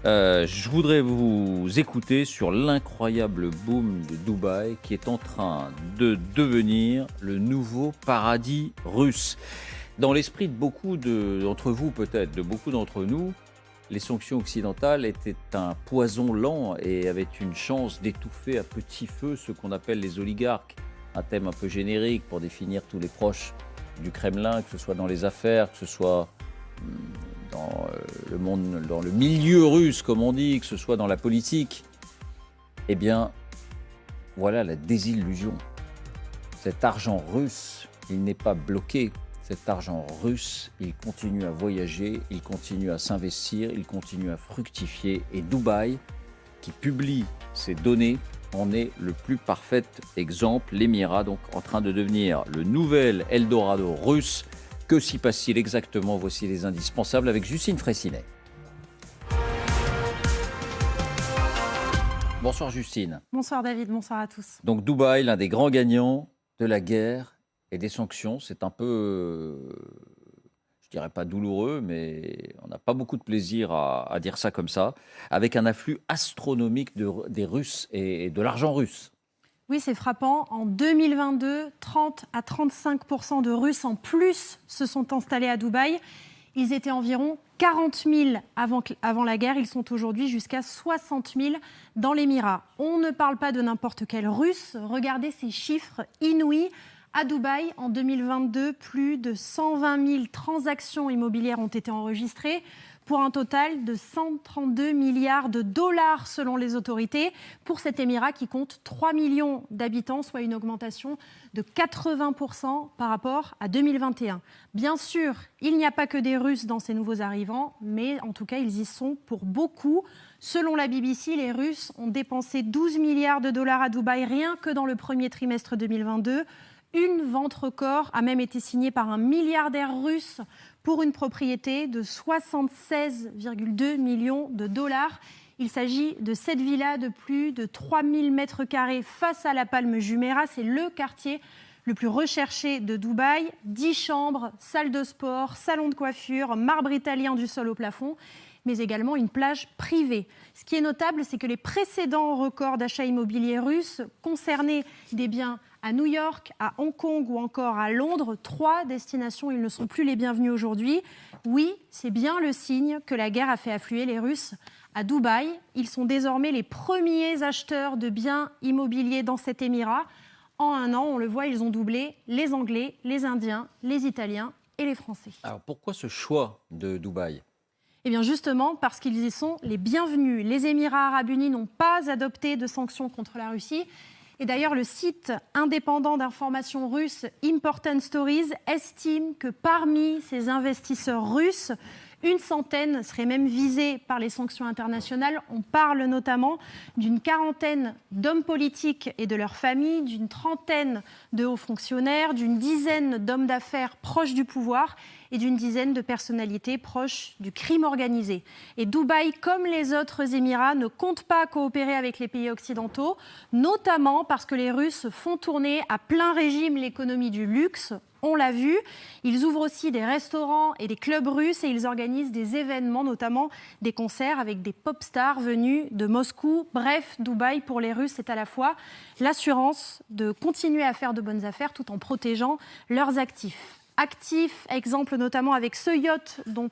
Je voudrais vous écouter sur l'incroyable boom de Dubaï qui est en train de devenir le nouveau paradis russe. Dans l'esprit de beaucoup d'entre vous, peut-être, de beaucoup d'entre nous, les sanctions occidentales étaient un poison lent et avaient une chance d'étouffer à petit feu ce qu'on appelle les oligarques. Un thème un peu générique pour définir tous les proches du Kremlin, que ce soit dans les affaires, que ce soit dans le monde, dans le milieu russe, comme on dit, que ce soit dans la politique. Eh bien, voilà la désillusion. Cet argent russe, il n'est pas bloqué. Cet argent russe, il continue à voyager, il continue à s'investir, il continue à fructifier. Et Dubaï, qui publie ces données, en est le plus parfait exemple. L'Émirat, donc, en train de devenir le nouvel Eldorado russe. Que s'y passe-t-il exactement? Voici les indispensables avec Justine Fraissinet. Bonsoir Justine. Bonsoir David, bonsoir à tous. Donc Dubaï, l'un des grands gagnants de la guerre et des sanctions. C'est un peu, je dirais pas douloureux, mais on n'a pas beaucoup de plaisir à dire ça comme ça, avec un afflux astronomique des Russes et de l'argent russe. Oui, c'est frappant. En 2022, 30 à 35% de Russes en plus se sont installés à Dubaï. Ils étaient environ 40 000 avant la guerre. Ils sont aujourd'hui jusqu'à 60 000 dans l'Émirat. On ne parle pas de n'importe quel Russe. Regardez ces chiffres inouïs. À Dubaï, en 2022, plus de 120 000 transactions immobilières ont été enregistrées pour un total de 132 milliards de dollars selon les autorités pour cet émirat qui compte 3 millions d'habitants, soit une augmentation de 80% par rapport à 2021. Bien sûr, il n'y a pas que des Russes dans ces nouveaux arrivants, mais en tout cas, ils y sont pour beaucoup. Selon la BBC, les Russes ont dépensé 12 milliards de dollars à Dubaï rien que dans le premier trimestre 2022. Une vente record a même été signée par un milliardaire russe pour une propriété de 76,2 millions de dollars. Il s'agit de cette villa de plus de 3000 mètres carrés face à la Palme Jumeirah. C'est le quartier le plus recherché de Dubaï. 10 chambres, salle de sport, salon de coiffure, marbre italien du sol au plafond, mais également une plage privée. Ce qui est notable, c'est que les précédents records d'achat immobilier russes concernaient des biens à New York, à Hong Kong ou encore à Londres. 3 destinations, ils ne sont plus les bienvenus aujourd'hui. Oui, c'est bien le signe que la guerre a fait affluer les Russes à Dubaï. Ils sont désormais les premiers acheteurs de biens immobiliers dans cet émirat. En un an, on le voit, ils ont doublé les Anglais, les Indiens, les Italiens et les Français. Alors pourquoi ce choix de Dubaï ? Eh bien justement parce qu'ils y sont les bienvenus. Les Émirats arabes unis n'ont pas adopté de sanctions contre la Russie. Et d'ailleurs, le site indépendant d'information russe Important Stories estime que parmi ces investisseurs russes, une centaine seraient même visés par les sanctions internationales. On parle notamment d'une quarantaine d'hommes politiques et de leurs familles, d'une trentaine de hauts fonctionnaires, d'une dizaine d'hommes d'affaires proches du pouvoir et d'une dizaine de personnalités proches du crime organisé. Et Dubaï, comme les autres Émirats, ne compte pas coopérer avec les pays occidentaux, notamment parce que les Russes font tourner à plein régime l'économie du luxe. On l'a vu, ils ouvrent aussi des restaurants et des clubs russes et ils organisent des événements, notamment des concerts avec des pop stars venus de Moscou. Bref, Dubaï, pour les Russes, c'est à la fois l'assurance de continuer à faire de bonnes affaires tout en protégeant leurs actifs. Actif, exemple notamment avec ce yacht dont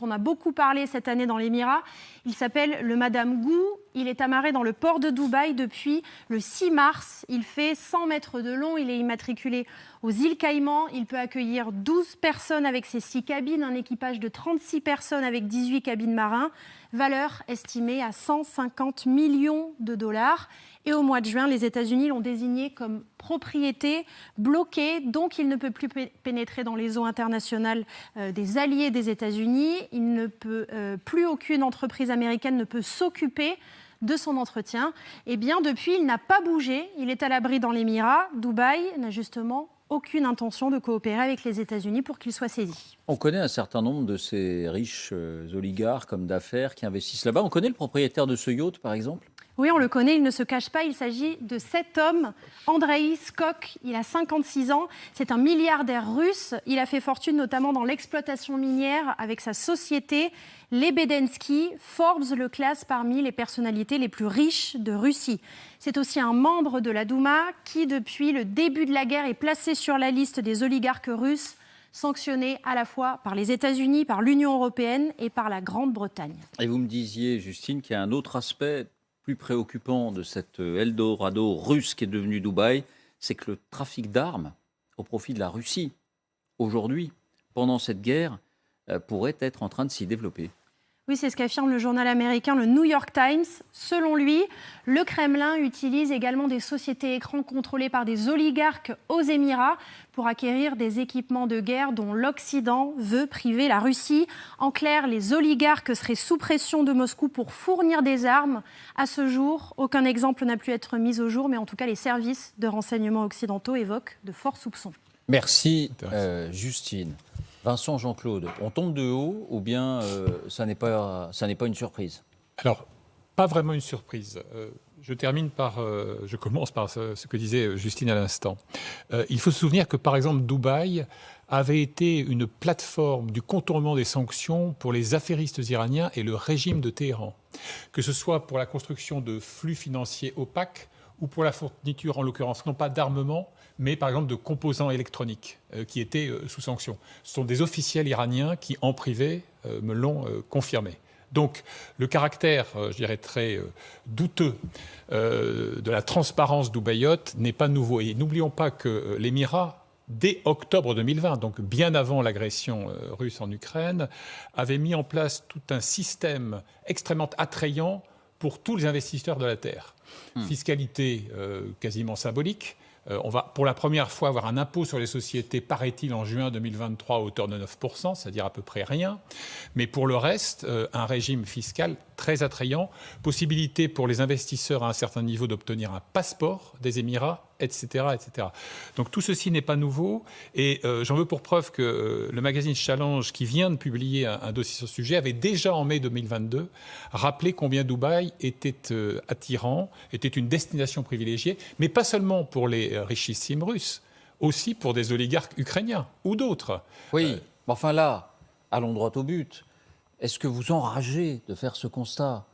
on a beaucoup parlé cette année dans l'Émirat. Il s'appelle le Madame Gou. Il est amarré dans le port de Dubaï depuis le 6 mars. Il fait 100 mètres de long. Il est immatriculé aux îles Caïmans. Il peut accueillir 12 personnes avec ses 6 cabines, un équipage de 36 personnes avec 18 cabines marins. Valeur estimée à 150 millions de dollars. Et au mois de juin, les États-Unis l'ont désigné comme propriété bloquée, donc il ne peut plus pénétrer dans les eaux internationales des alliés des États-Unis. Il ne peut plus aucune entreprise américaine ne peut s'occuper de son entretien. Eh bien, depuis, il n'a pas bougé. Il est à l'abri dans l'Émirat. Dubaï n'a justement aucune intention de coopérer avec les États-Unis pour qu'il soit saisi. On connaît un certain nombre de ces riches oligarques, hommes d'affaires qui investissent là-bas. On connaît le propriétaire de ce yacht, par exemple ? Oui, on le connaît, il ne se cache pas. Il s'agit de cet homme, Andreï Skok. Il a 56 ans. C'est un milliardaire russe. Il a fait fortune notamment dans l'exploitation minière avec sa société Lebedensky. Forbes le classe parmi les personnalités les plus riches de Russie. C'est aussi un membre de la Douma qui, depuis le début de la guerre, est placé sur la liste des oligarques russes sanctionnés à la fois par les États-Unis, par l'Union européenne et par la Grande-Bretagne. Et vous me disiez, Justine, qu'il y a un autre aspect plus préoccupant de cet Eldorado russe qui est devenu Dubaï, c'est que le trafic d'armes au profit de la Russie, aujourd'hui, pendant cette guerre, pourrait être en train de s'y développer. Oui, c'est ce qu'affirme le journal américain le New York Times. Selon lui, le Kremlin utilise également des sociétés écrans contrôlées par des oligarques aux Émirats pour acquérir des équipements de guerre dont l'Occident veut priver la Russie. En clair, les oligarques seraient sous pression de Moscou pour fournir des armes. À ce jour, aucun exemple n'a pu être mis au jour, mais en tout cas, les services de renseignement occidentaux évoquent de forts soupçons. Merci, Justine. Vincent, Jean-Claude, on tombe de haut ou bien ça n'est pas une surprise? Alors, pas vraiment une surprise. Je commence par ce que disait Justine à l'instant. Il faut se souvenir que, par exemple, Dubaï avait été une plateforme du contournement des sanctions pour les affairistes iraniens et le régime de Téhéran. Que ce soit pour la construction de flux financiers opaques ou pour la fourniture, en l'occurrence, non pas d'armement, mais par exemple de composants électroniques qui étaient sous sanction. Ce sont des officiels iraniens qui, en privé, me l'ont confirmé. Donc, le caractère, je dirais, très douteux de la transparence d'Ubaïote n'est pas nouveau. Et n'oublions pas que l'Émirat, dès octobre 2020, donc bien avant l'agression russe en Ukraine, avait mis en place tout un système extrêmement attrayant pour tous les investisseurs de la Terre. Fiscalité quasiment symbolique. On va pour la première fois avoir un impôt sur les sociétés, paraît-il, en juin 2023 à hauteur de 9%, c'est-à-dire à peu près rien. Mais pour le reste, un régime fiscal très attrayant, possibilité pour les investisseurs à un certain niveau d'obtenir un passeport des Émirats, etc., etc. Donc tout ceci n'est pas nouveau et j'en veux pour preuve que le magazine Challenge, qui vient de publier un dossier sur ce sujet, avait déjà en mai 2022 rappelé combien Dubaï était attirant, était une destination privilégiée, mais pas seulement pour les richissimes russes, aussi pour des oligarques ukrainiens ou d'autres. Oui, mais enfin là, allons droit au but. Est-ce que vous enragez de faire ce constat?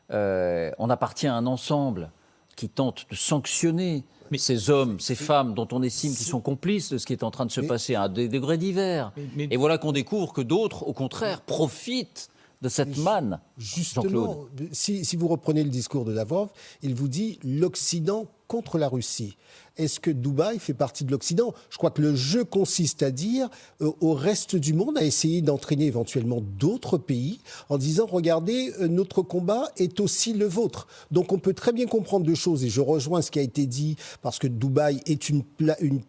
On appartient à un ensemble qui tente de sanctionner ces hommes, ces femmes dont on estime qu'ils sont complices de ce qui est en train de se passer à des degrés divers. Et voilà qu'on découvre que d'autres, au contraire, profitent de cette manne. Justement, si vous reprenez le discours de Lavrov, il vous dit l'Occident contre la Russie. Est-ce que Dubaï fait partie de l'Occident? Je crois que le jeu consiste à dire au reste du monde, à essayer d'entraîner éventuellement d'autres pays en disant, regardez, notre combat est aussi le vôtre. Donc on peut très bien comprendre deux choses, et je rejoins ce qui a été dit, parce que Dubaï est une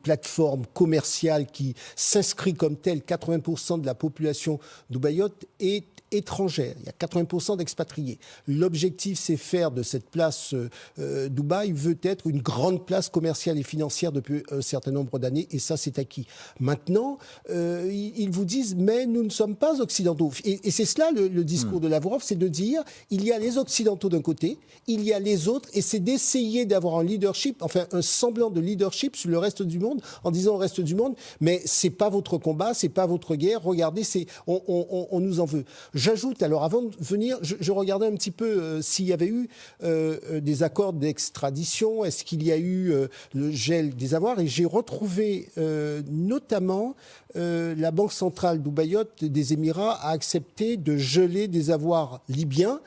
plateforme commerciale qui s'inscrit comme telle. 80% de la population dubaïote est étrangère. Il y a 80% d'expatriés. L'objectif, c'est faire de cette place Dubaï veut être une grande place commerciale et financière depuis un certain nombre d'années, et ça, c'est acquis. Maintenant, ils vous disent, mais nous ne sommes pas occidentaux. Et c'est cela le discours de Lavrov, c'est de dire, il y a les occidentaux d'un côté, il y a les autres, et c'est d'essayer d'avoir un leadership, enfin un semblant de leadership sur le reste du monde, en disant au reste du monde, mais c'est pas votre combat, c'est pas votre guerre, regardez, on nous en veut. J'ajoute, alors avant de venir, je regardais un petit peu s'il y avait eu des accords d'extradition, est-ce qu'il y a eu le gel des avoirs, et j'ai retrouvé notamment la Banque centrale dubaïote des Émirats a accepté de geler des avoirs libyens,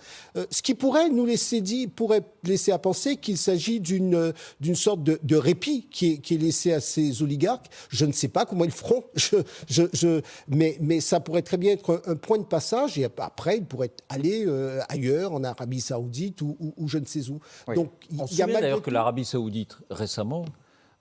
ce qui pourrait nous laisser à penser qu'il s'agit d'une sorte de répit qui est laissé à ces oligarques. Je ne sais pas comment ils feront, mais ça pourrait très bien être un point de passage, et après ils pourraient aller ailleurs, en Arabie Saoudite ou je ne sais où. Oui. Donc, on se souvient d'ailleurs que l'Arabie Saoudite récemment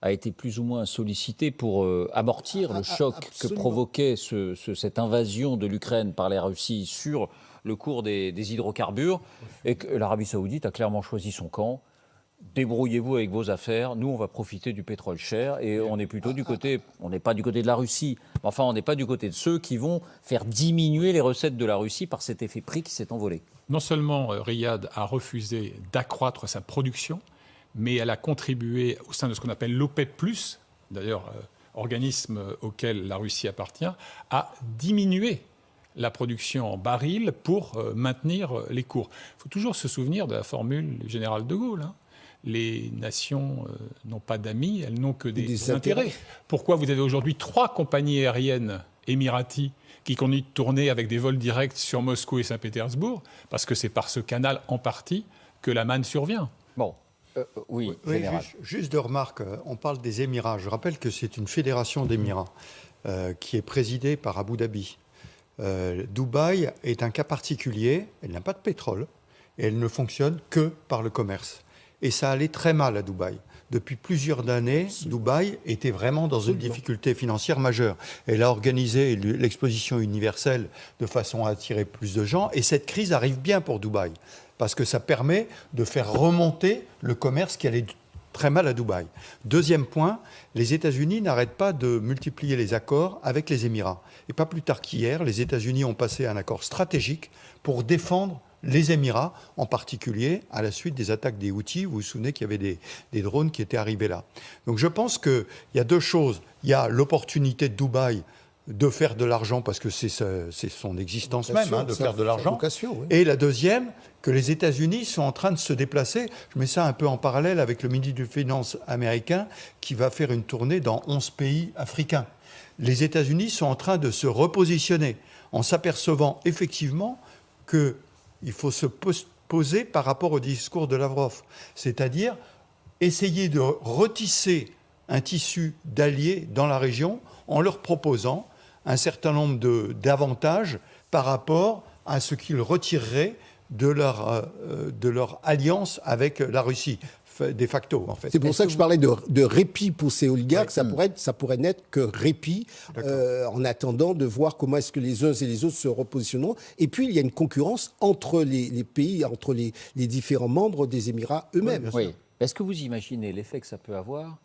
a été plus ou moins sollicitée pour amortir le choc que provoquait cette invasion de l'Ukraine par la Russie sur le cours des hydrocarbures, et que l'Arabie Saoudite a clairement choisi son camp. débrouillez-vous avec vos affaires, nous on va profiter du pétrole cher et on est plutôt du côté, on n'est pas du côté de la Russie, enfin on n'est pas du côté de ceux qui vont faire diminuer les recettes de la Russie par cet effet prix qui s'est envolé. Non seulement Riyad a refusé d'accroître sa production, mais elle a contribué au sein de ce qu'on appelle l'OPEP+, d'ailleurs organisme auquel la Russie appartient, à diminuer la production en barils pour maintenir les cours. Il faut toujours se souvenir de la formule du général de Gaulle. Les nations n'ont pas d'amis, elles n'ont que des intérêts. Pourquoi vous avez aujourd'hui 3 compagnies aériennes émiraties qui continuent de tourner avec des vols directs sur Moscou et Saint-Pétersbourg? Parce que c'est par ce canal en partie que la manne survient. Bon, oui, général. Juste de remarque, on parle des Émirats. Je rappelle que c'est une fédération d'Émirats qui est présidée par Abu Dhabi. Dubaï est un cas particulier, elle n'a pas de pétrole et elle ne fonctionne que par le commerce. Et ça allait très mal à Dubaï. Depuis plusieurs années, Dubaï était vraiment dans une difficulté financière majeure. Elle a organisé l'exposition universelle de façon à attirer plus de gens. Et cette crise arrive bien pour Dubaï, parce que ça permet de faire remonter le commerce qui allait très mal à Dubaï. Deuxième point, les États-Unis n'arrêtent pas de multiplier les accords avec les Émirats. Et pas plus tard qu'hier, les États-Unis ont passé un accord stratégique pour défendre les Émirats, en particulier à la suite des attaques des Houthis. Vous vous souvenez qu'il y avait des drones qui étaient arrivés là. Donc je pense qu'il y a 2 choses. Il y a l'opportunité de Dubaï de faire de l'argent, parce que c'est son existence même, de faire de l'argent. Oui. Et la deuxième, que les États-Unis sont en train de se déplacer. Je mets ça un peu en parallèle avec le ministre des Finances américain qui va faire une tournée dans 11 pays africains. Les États-Unis sont en train de se repositionner en s'apercevant effectivement qu'il faut se poser par rapport au discours de Lavrov, c'est-à-dire essayer de retisser un tissu d'alliés dans la région en leur proposant un certain nombre d'avantages par rapport à ce qu'ils retireraient de leur alliance avec la Russie, de facto, en fait. C'est pour ça que je parlais de répit pour ces oligarques. Ouais. Ça pourrait n'être que répit en attendant de voir comment est-ce que les uns et les autres se repositionneront. Et puis, il y a une concurrence entre les pays, entre les différents membres des Émirats eux-mêmes. Oui. Est-ce que vous imaginez l'effet que ça peut avoir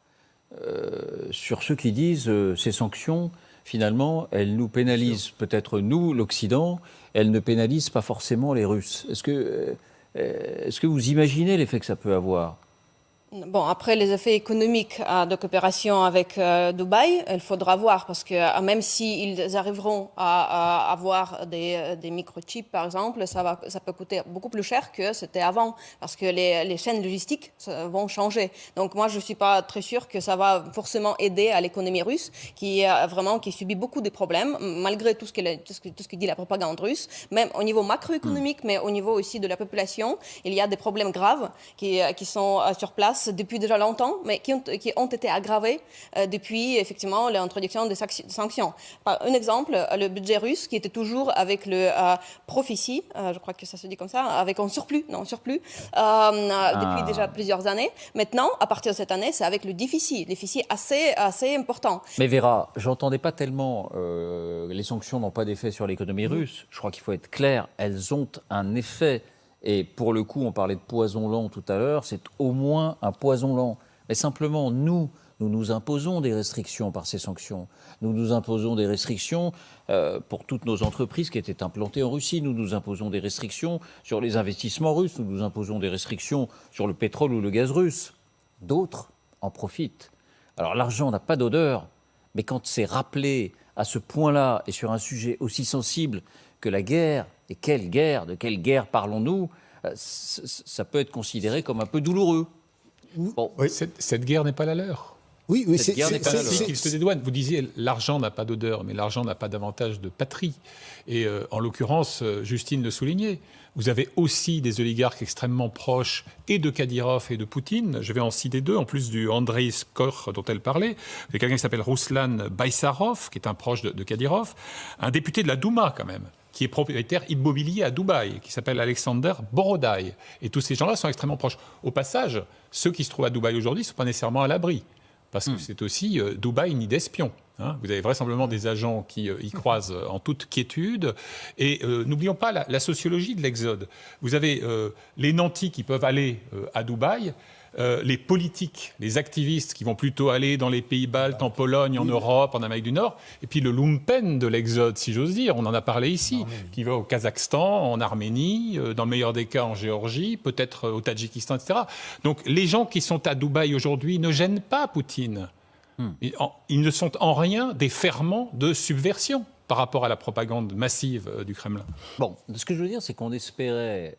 sur ceux qui disent ces sanctions, finalement, elles nous pénalisent, peut-être nous, l'Occident, elles ne pénalisent pas forcément les Russes. Est-ce que vous imaginez l'effet que ça peut avoir ? Bon, après les effets économiques de coopération avec Dubaï, il faudra voir, parce que même s'ils arriveront à avoir des microchips, par exemple, ça peut coûter beaucoup plus cher que c'était avant, parce que les chaînes logistiques vont changer. Donc moi, je ne suis pas très sûre que ça va forcément aider à l'économie russe, qui subit beaucoup de problèmes, malgré tout ce que dit la propagande russe, même au niveau macroéconomique, mais au niveau aussi de la population. Il y a des problèmes graves qui sont sur place depuis déjà longtemps, mais qui ont été aggravés depuis effectivement l'introduction des sanctions. Un exemple, le budget russe qui était toujours avec le prophétie, je crois que ça se dit comme ça, avec un surplus, depuis déjà plusieurs années. Maintenant, à partir de cette année, c'est avec le déficit assez important. Mais Vera, j'entendais pas tellement les sanctions n'ont pas d'effet sur l'économie russe. Je crois qu'il faut être clair, elles ont un effet. Et pour le coup, on parlait de poison lent tout à l'heure, c'est au moins un poison lent. Mais simplement, nous nous imposons des restrictions par ces sanctions. Nous nous imposons des restrictions pour toutes nos entreprises qui étaient implantées en Russie. Nous nous imposons des restrictions sur les investissements russes. Nous nous imposons des restrictions sur le pétrole ou le gaz russe. D'autres en profitent. Alors l'argent n'a pas d'odeur, mais quand c'est rappelé à ce point-là et sur un sujet aussi sensible que la guerre, et de quelle guerre parlons-nous, ça peut être considéré comme un peu douloureux. Bon. Oui, cette guerre n'est pas la leur. Oui, c'est qu'ils se dédouanent. Vous disiez, l'argent n'a pas d'odeur, mais l'argent n'a pas davantage de patrie. Et en l'occurrence, Justine le soulignait, vous avez aussi des oligarques extrêmement proches et de Kadyrov et de Poutine. Je vais en citer 2, en plus du Andrei Skor dont elle parlait. Il y a quelqu'un qui s'appelle Ruslan Baysarov, qui est un proche de Kadyrov, un député de la Douma quand même, qui est propriétaire immobilier à Dubaï, qui s'appelle Alexander Borodai. Et tous ces gens-là sont extrêmement proches. Au passage, ceux qui se trouvent à Dubaï aujourd'hui ne sont pas nécessairement à l'abri, parce que c'est aussi Dubaï nid d'espions. Vous avez vraisemblablement des agents qui y croisent en toute quiétude. Et n'oublions pas la sociologie de l'exode. Vous avez les nantis qui peuvent aller à Dubaï. les politiques, les activistes qui vont plutôt aller dans les pays baltes, en Pologne, en Europe, en Amérique du Nord, et puis le lumpen de l'exode, si j'ose dire, on en a parlé ici, qui va au Kazakhstan, en Arménie, dans le meilleur des cas en Géorgie, peut-être au Tadjikistan, etc. Donc les gens qui sont à Dubaï aujourd'hui ne gênent pas Poutine. Ils ne sont en rien des ferments de subversion par rapport à la propagande massive du Kremlin. Bon, ce que je veux dire, c'est qu'on espérait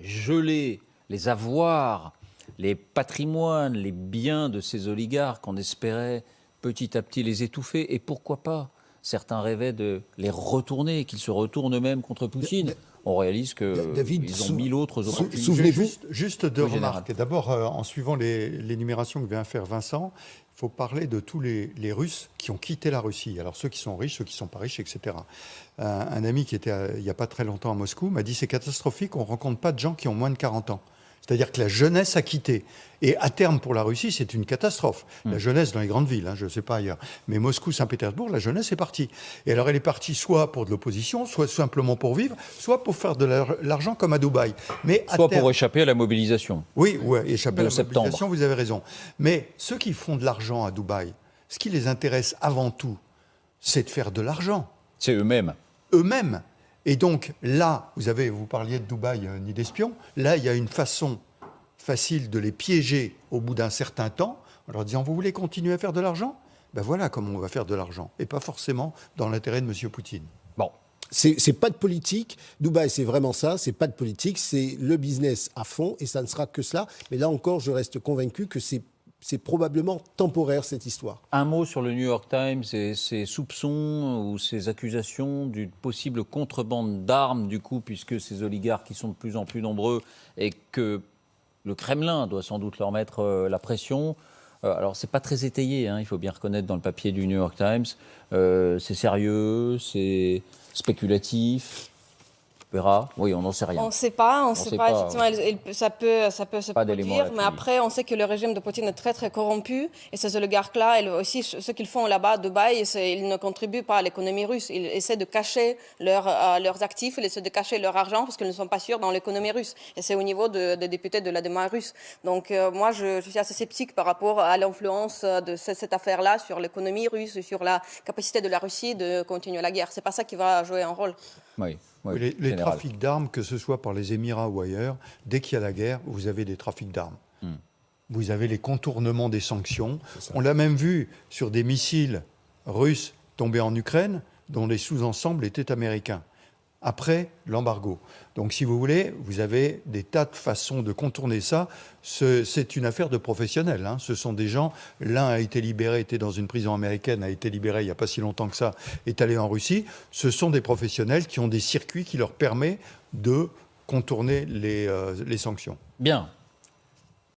geler les avoirs, les patrimoines, les biens de ces oligarques, on espérait petit à petit les étouffer, et pourquoi pas? Certains rêvaient de les retourner, qu'ils se retournent eux-mêmes contre Poutine. On réalise qu'ils ont 1000 autres opportunités. Souvenez-vous, juste deux remarques. D'abord, en suivant l'énumération que vient faire Vincent, il faut parler de tous les Russes qui ont quitté la Russie. Alors ceux qui sont riches, ceux qui ne sont pas riches, etc. Un ami qui était il n'y a pas très longtemps à Moscou m'a dit c'est catastrophique, on ne rencontre pas de gens qui ont moins de 40 ans. C'est-à-dire que la jeunesse a quitté. Et à terme, pour la Russie, c'est une catastrophe. La jeunesse dans les grandes villes, je ne sais pas ailleurs. Mais Moscou, Saint-Pétersbourg, la jeunesse est partie. Et alors, elle est partie soit pour de l'opposition, soit simplement pour vivre, soit pour faire de l'argent comme à Dubaï. Mais soit pour échapper à la mobilisation. Oui, échapper à la septembre. mobilisation, vous avez raison. Mais ceux qui font de l'argent à Dubaï, ce qui les intéresse avant tout, c'est de faire de l'argent. C'est eux-mêmes. Eux-mêmes. Et donc là, vous parliez de Dubaï, ni d'espions, là il y a une façon facile de les piéger au bout d'un certain temps, en leur disant, vous voulez continuer à faire de l'argent? Ben voilà comment on va faire de l'argent, et pas forcément dans l'intérêt de M. Poutine. Bon. C'est pas de politique. Dubaï, c'est vraiment ça. C'est pas de politique. C'est le business à fond, et ça ne sera que cela. Mais là encore, je reste convaincu que c'est probablement temporaire, cette histoire. Un mot sur le New York Times et ses soupçons ou ses accusations d'une possible contrebande d'armes, du coup, puisque ces oligarques qui sont de plus en plus nombreux et que le Kremlin doit sans doute leur mettre la pression. Alors, c'est pas très étayé, il faut bien reconnaître dans le papier du New York Times. C'est sérieux, c'est spéculatif. Verra. Oui, on n'en sait rien. On ne sait pas, effectivement, ça peut se produire, mais après, on sait que le régime de Poutine est très, très corrompu, et ces oligarques-là, aussi, ce qu'ils font là-bas à Dubaï, ils ne contribuent pas à l'économie russe. Ils essaient de cacher leurs actifs, ils essaient de cacher leur argent, parce qu'ils ne sont pas sûrs dans l'économie russe. Et c'est au niveau des députés de la Duma russe. Donc, moi, je suis assez sceptique par rapport à l'influence de cette affaire-là sur l'économie russe, sur la capacité de la Russie de continuer la guerre. C'est pas ça qui va jouer un rôle. Oui. Les trafics d'armes, que ce soit par les Émirats ou ailleurs, dès qu'il y a la guerre, vous avez des trafics d'armes. Vous avez les contournements des sanctions. On l'a même vu sur des missiles russes tombés en Ukraine, dont les sous-ensembles étaient américains, après l'embargo. Donc, si vous voulez, vous avez des tas de façons de contourner ça. C'est une affaire de professionnels. Ce sont des gens, l'un a été libéré, était dans une prison américaine, a été libéré il n'y a pas si longtemps que ça, est allé en Russie. Ce sont des professionnels qui ont des circuits qui leur permettent de contourner les sanctions. Bien.